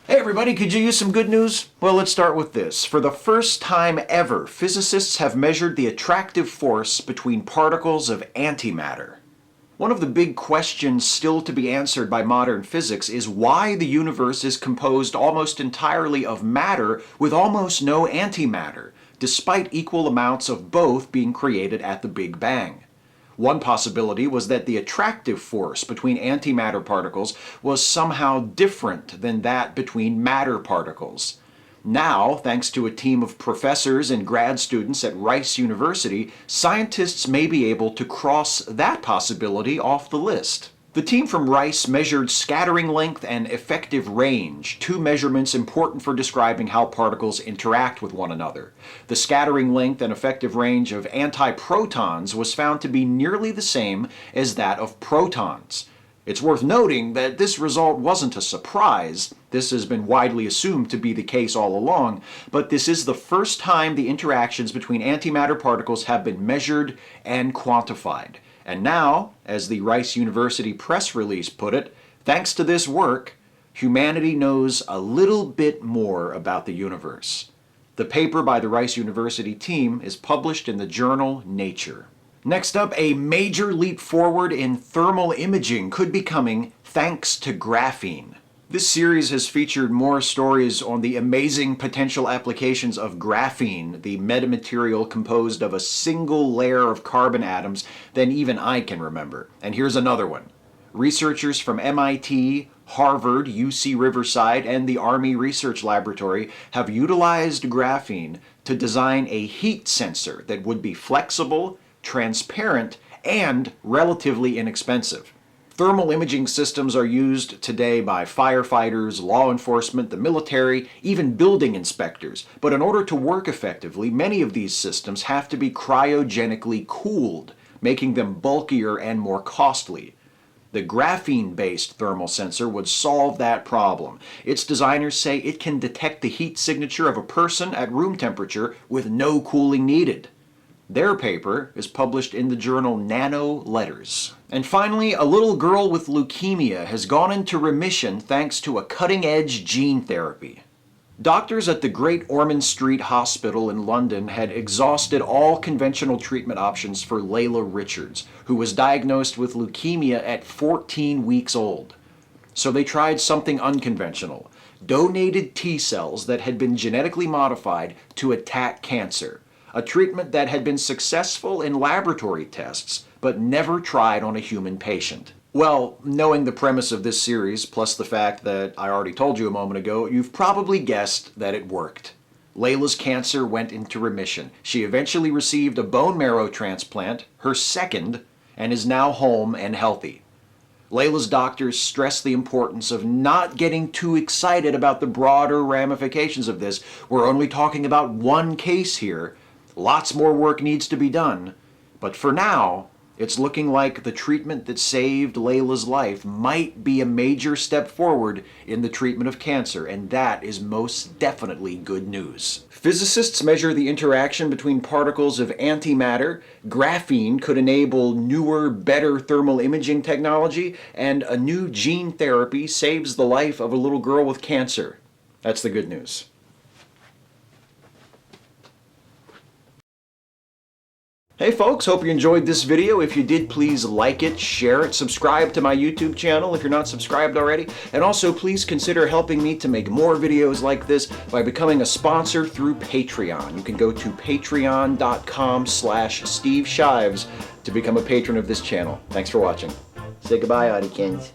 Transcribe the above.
Hey everybody, could you use some good news? Well, let's start with this. For the first time ever, physicists have measured the attractive force between particles of antimatter. One of the big questions still to be answered by modern physics is why the universe is composed almost entirely of matter with almost no antimatter, despite equal amounts of both being created at the Big Bang. One possibility was that the attractive force between antimatter particles was somehow different than that between matter particles. Now, thanks to a team of professors and grad students at Rice University, scientists may be able to cross that possibility off the list. The team from Rice measured scattering length and effective range, two measurements important for describing how particles interact with one another. The scattering length and effective range of antiprotons was found to be nearly the same as that of protons. It's worth noting that this result wasn't a surprise. This has been widely assumed to be the case all along, but this is the first time the interactions between antimatter particles have been measured and quantified. And now, as the Rice University press release put it, thanks to this work, humanity knows a little bit more about the universe. The paper by the Rice University team is published in the journal Nature. Next up, a major leap forward in thermal imaging could be coming thanks to graphene. This series has featured more stories on the amazing potential applications of graphene, the metamaterial composed of a single layer of carbon atoms, than even I can remember. And here's another one. Researchers from MIT, Harvard, UC Riverside, and the Army Research Laboratory have utilized graphene to design a heat sensor that would be flexible, transparent, and relatively inexpensive. Thermal imaging systems are used today by firefighters, law enforcement, the military, even building inspectors. But in order to work effectively, many of these systems have to be cryogenically cooled, making them bulkier and more costly. The graphene-based thermal sensor would solve that problem. Its designers say it can detect the heat signature of a person at room temperature with no cooling needed. Their paper is published in the journal Nano Letters. And finally, a little girl with leukemia has gone into remission thanks to a cutting-edge gene therapy. Doctors at the Great Ormond Street Hospital in London had exhausted all conventional treatment options for Layla Richards, who was diagnosed with leukemia at 14 weeks old. So they tried something unconventional: donated T cells that had been genetically modified to attack cancer. A treatment that had been successful in laboratory tests, but never tried on a human patient. Well, knowing the premise of this series, plus the fact that I already told you a moment ago, you've probably guessed that it worked. Layla's cancer went into remission. She eventually received a bone marrow transplant, her second, and is now home and healthy. Layla's doctors stress the importance of not getting too excited about the broader ramifications of this. We're only talking about one case here. Lots more work needs to be done, but for now, it's looking like the treatment that saved Layla's life might be a major step forward in the treatment of cancer, and that is most definitely good news. Physicists measure the interaction between particles of antimatter, graphene could enable newer, better thermal imaging technology, and a new gene therapy saves the life of a little girl with cancer. That's the good news. Hey folks, hope you enjoyed this video. If you did, please like it, share it, subscribe to my YouTube channel if you're not subscribed already, and also please consider helping me to make more videos like this by becoming a sponsor through Patreon. You can go to patreon.com/Steve Shives to become a patron of this channel. Thanks for watching. Say goodbye, Audikins.